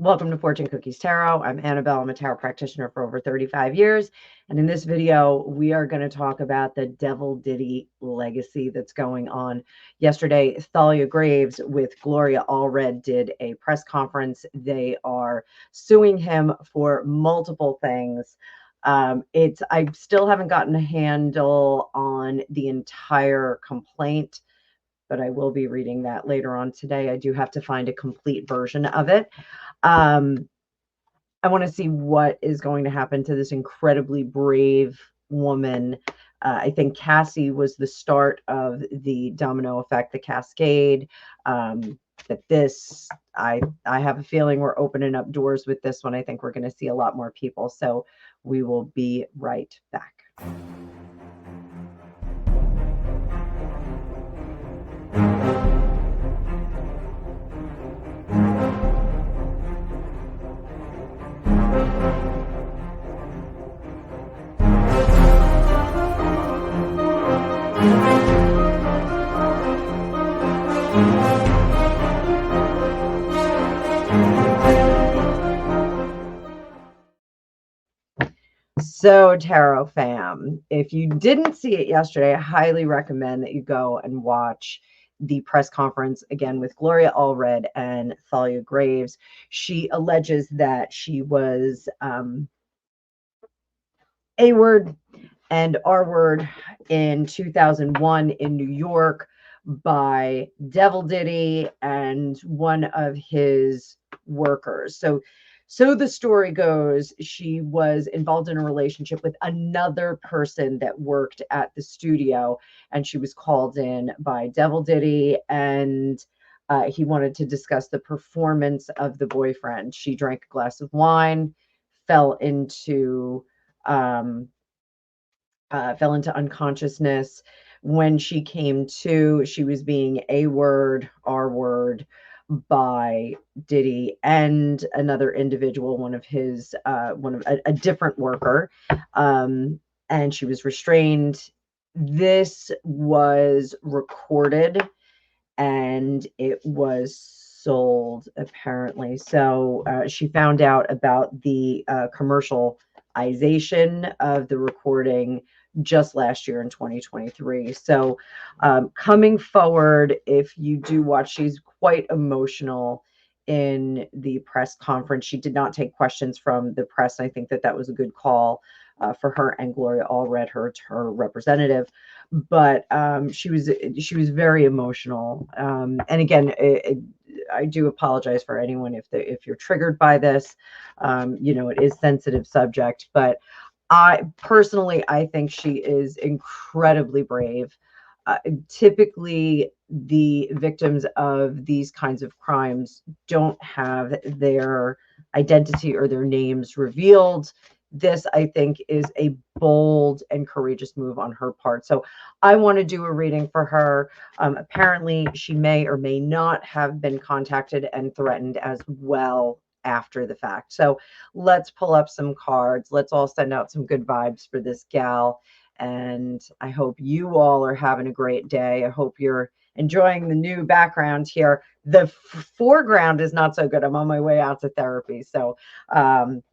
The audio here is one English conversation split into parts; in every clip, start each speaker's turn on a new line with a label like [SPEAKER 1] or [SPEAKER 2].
[SPEAKER 1] Welcome to Fortune Cookies Tarot. I'm Annabelle. I'm a tarot practitioner for over 35 years. And in this video, we are going to talk about the Devil Diddy legacy that's going on. Yesterday, Thalia Graves with Gloria Allred did a press conference. They are suing him for multiple things. I still haven't gotten a handle on the entire complaint, but I will be reading that later on today. I do have to find a complete version of it. I want to see what is going to happen to this incredibly brave woman. I think Cassie was the start of the domino effect, the cascade. But this, I have a feeling we're opening up doors with this one. I think we're going to see a lot more people. So we will be right back. So, Tarot fam, if you didn't see it yesterday, I highly recommend that you go and watch the press conference again with Gloria Allred and Thalia Graves. She alleges that she was A-word and R-word in 2001 in New York by Devil Diddy and one of his workers. So the story goes, she was involved in a relationship with another person that worked at the studio, and she was called in by Devil Diddy, and he wanted to discuss the performance of the boyfriend. She drank a glass of wine, fell into unconsciousness. When she came to, she was being A-word, R-word by Diddy and another individual, one of a different worker, and she was restrained. This was recorded and it was sold apparently. So she found out about the commercialization of the recording just last year in 2023. So coming forward, if you do watch, she's quite emotional in the press conference. She did not take questions from the press. I think that was a good call for her and Gloria Allred, her representative. But she was very emotional. And again, I do apologize for anyone if you're triggered by this. It is sensitive subject, but I think she is incredibly brave. Typically, the victims of these kinds of crimes don't have their identity or their names revealed. This, I think, is a bold and courageous move on her part. So I want to do a reading for her. Apparently, she may or may not have been contacted and threatened as well after the fact. So let's pull up some cards. Let's all send out some good vibes for this gal. And I hope you all are having a great day. I hope you're enjoying the new background here. The foreground is not so good. I'm on my way out to therapy. So I'm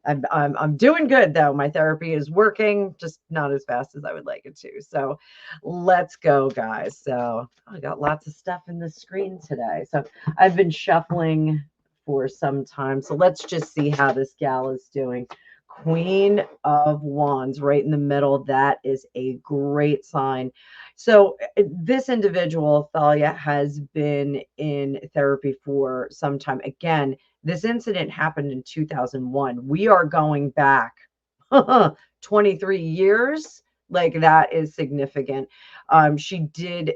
[SPEAKER 1] doing good though. My therapy is working, just not as fast as I would like it to. So let's go, guys. So I got lots of stuff in the screen today. So I've been shuffling for some time. So let's just see how this gal is doing. Queen of Wands right in the middle. That is a great sign. So this individual, Thalia, has been in therapy for some time. Again, this incident happened in 2001. We are going back 23 years. Like, that is significant. She did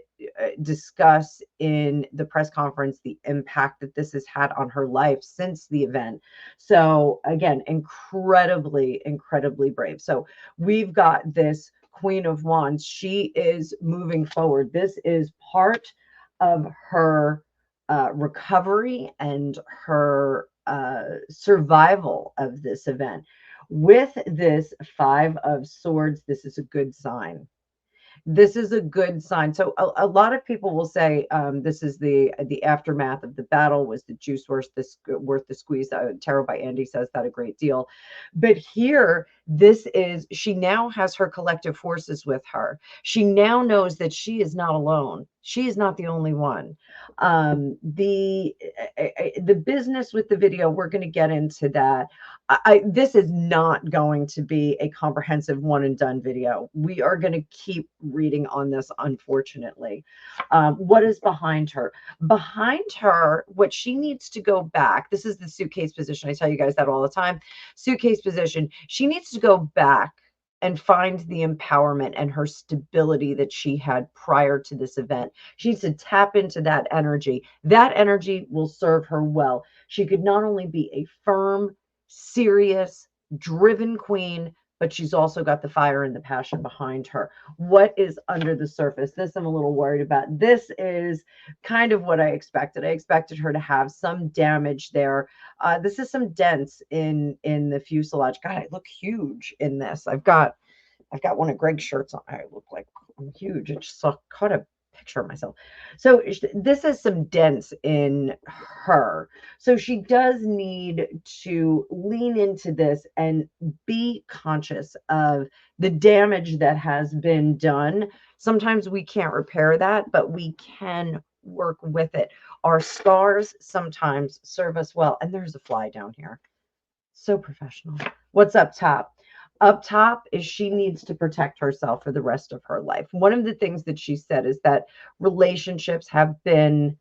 [SPEAKER 1] discuss in the press conference the impact that this has had on her life since the event. So again, incredibly, incredibly brave. So we've got this Queen of Wands. She is moving forward. This is part of her recovery and her survival of this event. With this Five of Swords, this is a good sign. This is a good sign. So a lot of people will say this is the aftermath of the battle. Was the juice worth the squeeze? Tarot by Andy says that a great deal. But here, this is, she now has her collective forces with her. She now knows that she is not alone. She is not the only one. The business with the video, we're going to get into that. This is not going to be a comprehensive one and done video. We are going to keep reading on this, unfortunately. What is behind her? Behind her, what she needs to go back, this is the suitcase position. I tell you guys that all the time. Suitcase position. She needs to go back and find the empowerment and her stability that she had prior to this event. She needs to tap into that energy. That energy will serve her well. She could not only be a firm, serious, driven queen, but she's also got the fire and the passion behind her. What is under the surface? This I'm a little worried about. This is kind of what I expected. I expected her to have some damage there. This is some dents in the fuselage. God, I look huge in this. I've got one of Greg's shirts on. I look like I'm huge. I just caught a picture of myself. So this is some dents in her. So she does need to lean into this and be conscious of the damage that has been done. Sometimes we can't repair that, but we can work with it. Our scars sometimes serve us well. And there's a fly down here. So professional. What's up top? Up top is she needs to protect herself for the rest of her life. One of the things that she said is that relationships have been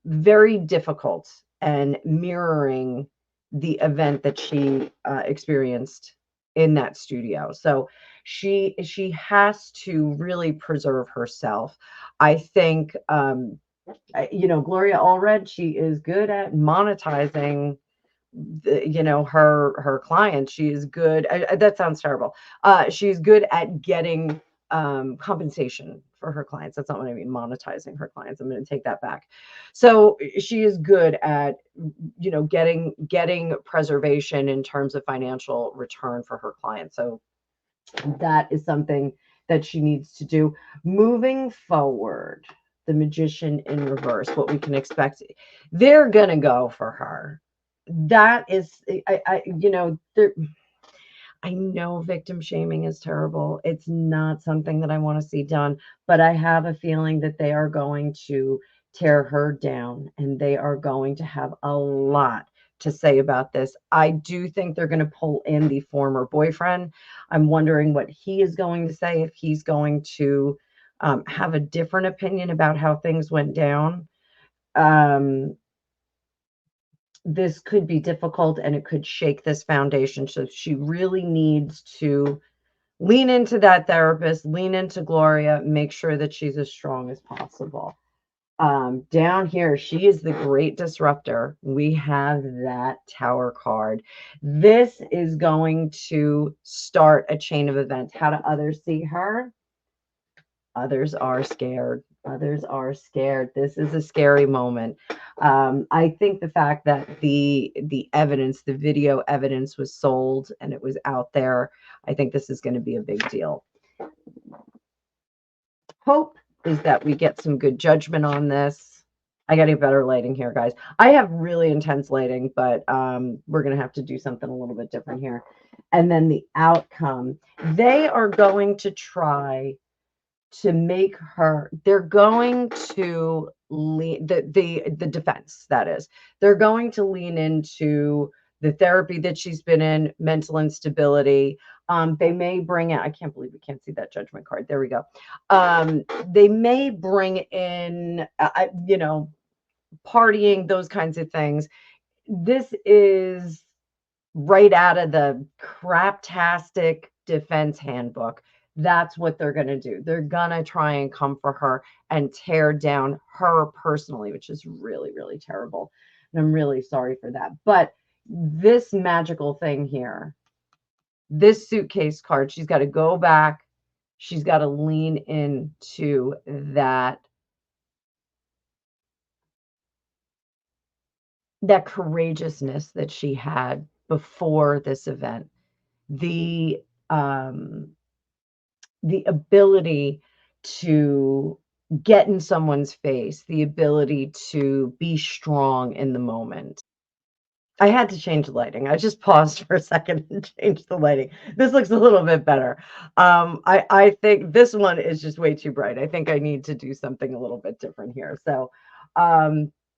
[SPEAKER 1] very difficult and mirroring the event that she experienced in that studio. So she has to really preserve herself. I think Gloria Allred, she is good at monetizing her clients. She is good. That sounds terrible. She's good at getting compensation for her clients. That's not what I mean, monetizing her clients. I'm going to take that back. So she is good at getting preservation in terms of financial return for her clients. So that is something that she needs to do moving forward. The Magician in reverse, what we can expect, they're gonna go for her. That is, I know victim shaming is terrible. It's not something that I want to see done, but I have a feeling that they are going to tear her down and they are going to have a lot to say about this. I do think they're going to pull in the former boyfriend. I'm wondering what he is going to say, if he's going to have a different opinion about how things went down. This could be difficult and it could shake this foundation. So she really needs to lean into that therapist, lean into Gloria, make sure that she's as strong as possible. Down here, she is the great disruptor. We have that Tower card. This is going to start a chain of events. How do others see her? Others are scared. Others are scared. This is a scary moment. I think the fact that the evidence, the video evidence was sold and it was out there, I think this is going to be a big deal. Hope is that we get some good judgment on this. I got to get better lighting here, guys. I have really intense lighting, but we're going to have to do something a little bit different here. And then the outcome, they are going to try to make her, they're going to lean the defense, that is, they're going to lean into the therapy that she's been in, mental instability. They may bring in, I can't believe we can't see that judgment card. There we go. They may bring in, partying, those kinds of things. This is right out of the craptastic defense handbook. That's what they're going to do. They're going to try and come for her and tear down her personally, which is really, really terrible. And I'm really sorry for that. But this magical thing here, this suitcase card, she's got to go back. She's got to lean into that courageousness that she had before this event. The the ability to get in someone's face, the ability to be strong in the moment. I had to change the lighting. I just paused for a second and changed the lighting. This looks a little bit better. I think this one is just way too bright. I think I need to do something a little bit different here. So,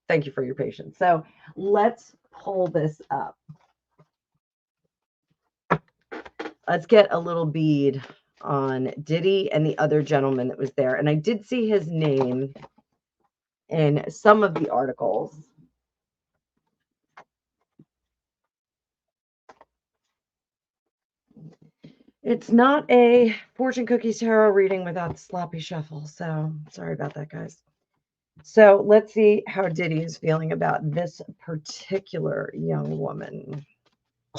[SPEAKER 1] thank you for your patience. So let's pull this up. Let's get a little bead on Diddy and the other gentleman that was there. And I did see his name in some of the articles. It's not a fortune cookies tarot reading without the sloppy shuffle. So sorry about that, guys. So let's see how Diddy is feeling about this particular young woman.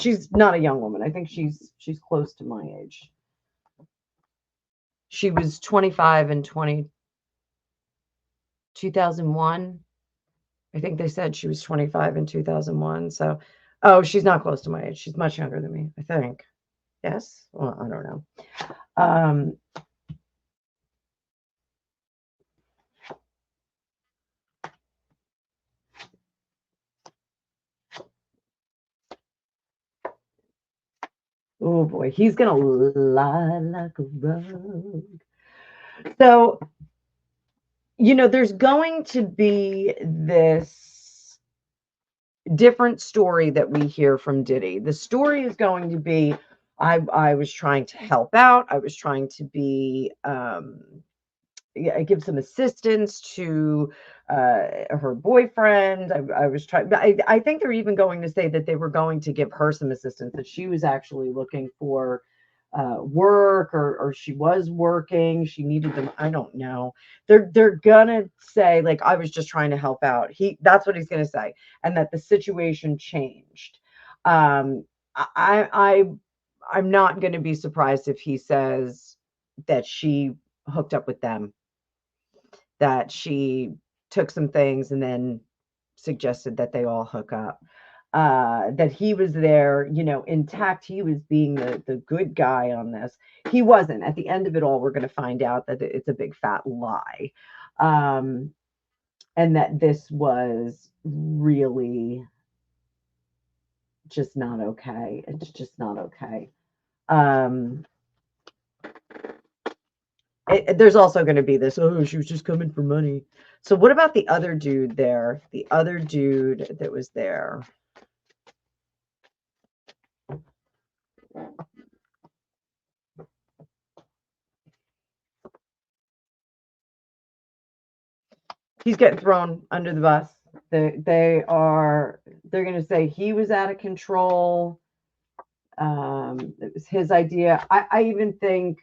[SPEAKER 1] She's not a young woman. I think she's close to my age. She was 25 in 2001. I think they said she was 25 in 2001. So, oh, she's not close to my age. She's much younger than me, I think. Yes? Well, I don't know. Oh boy, he's gonna lie like a rug. So, there's going to be this different story that we hear from Diddy. The story is going to be, I was trying to help out. I was trying to be give some assistance to her boyfriend. I was trying, but I think they're even going to say that they were going to give her some assistance, that she was actually looking for work, or she was working. She needed them. I don't know. They're gonna say, like, I was just trying to help out. That's what he's gonna say, and that the situation changed. Um, I'm not going to be surprised if he says that she hooked up with them, that she took some things and then suggested that they all hook up. That he was there, intact. He was being the good guy on this. He wasn't. At the end of it all, we're going to find out that it's a big fat lie. And that this was really just not okay. It's just not okay. There's also going to be this, oh, she was just coming for money. So what about the other dude there? The other dude that was there. He's getting thrown under the bus. They're going to say he was out of control. It was his idea. I even think,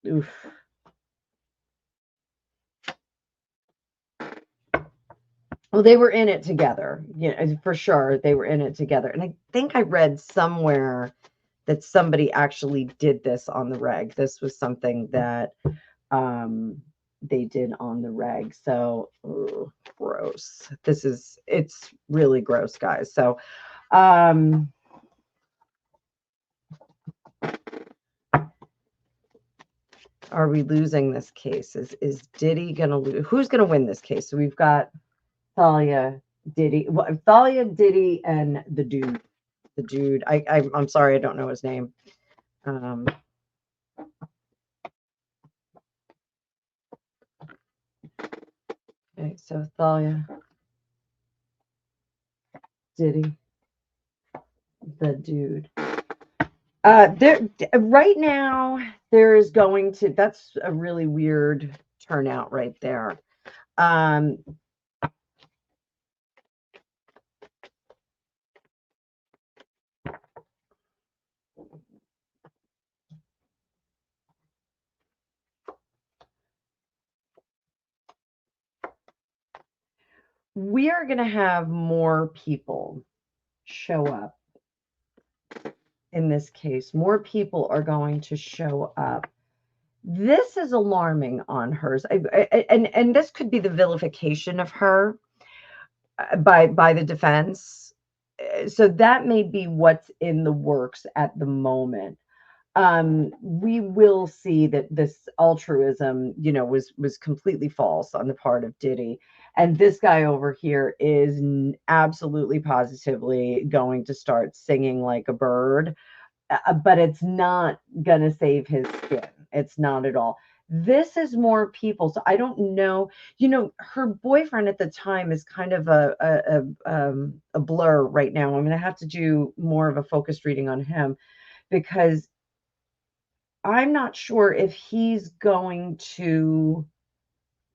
[SPEAKER 1] oof. Well, they were in it together, for sure. They were in it together. And I think I read somewhere that somebody actually did this on the reg. This was something that they did on the reg. So, gross. It's really gross, guys. So, are we losing this case? Is Diddy gonna lose? Who's gonna win this case? So we've got Thalia, Diddy, Thalia, Diddy, and the dude. The dude. I'm sorry, I don't know his name. Okay, so Thalia, Diddy, the dude. There right now, there is going to, that's a really weird turnout right there. We are going to have more people show up in this case. More people are going to show up. This is alarming on hers. And this could be the vilification of her by the defense. So that may be what's in the works at the moment. we will see that this altruism, was completely false on the part of Diddy. And this guy over here is absolutely positively going to start singing like a bird, but it's not going to save his skin. It's not at all. This is more people. So I don't know. Her boyfriend at the time is kind of a blur right now. I'm going to have to do more of a focused reading on him because I'm not sure if he's going to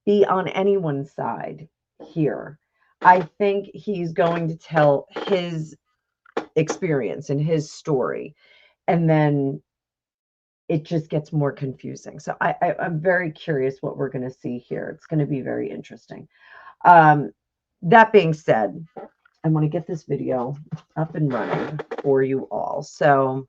[SPEAKER 1] be on anyone's side here. I think he's going to tell his experience and his story, and then it just gets more confusing. So I'm very curious what we're going to see here. It's going to be very interesting. That being said, I want to get this video up and running for you all. So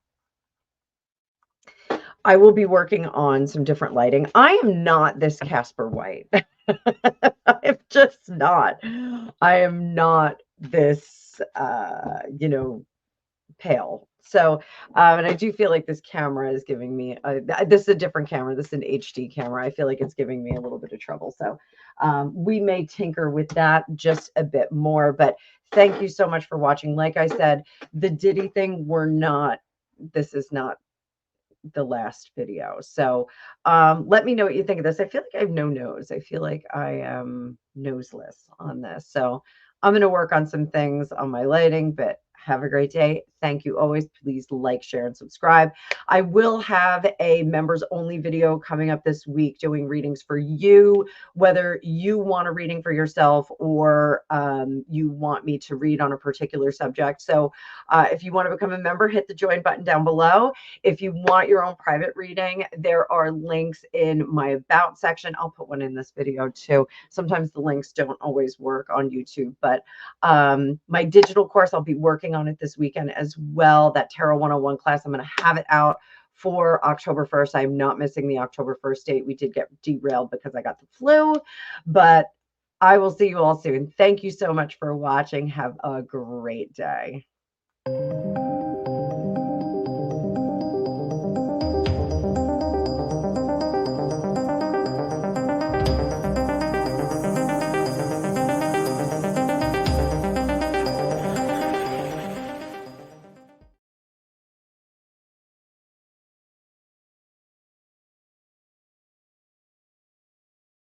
[SPEAKER 1] I will be working on some different lighting. I am not this Casper White. I'm just not. I am not this, pale. So, and I do feel like this camera is giving me, this is a different camera. This is an HD camera. I feel like it's giving me a little bit of trouble. So we may tinker with that just a bit more, but thank you so much for watching. Like I said, the Diddy thing, this is not the last video. So let me know what you think of this. I feel like I have no nose. I feel like I am noseless on this. So I'm going to work on some things on my lighting, but have a great day. Thank you always. Please like, share, and subscribe. I will have a members only video coming up this week doing readings for you, whether you want a reading for yourself or you want me to read on a particular subject. So if you want to become a member, hit the join button down below. If you want your own private reading, there are links in my about section. I'll put one in this video too. Sometimes the links don't always work on YouTube, but my digital course, I'll be working on it this weekend as well. That Tarot 101 class, I'm going to have it out for October 1st. I'm not missing the October 1st date. We did get derailed because I got the flu, but I will see you all soon. Thank you so much for watching. Have a great day.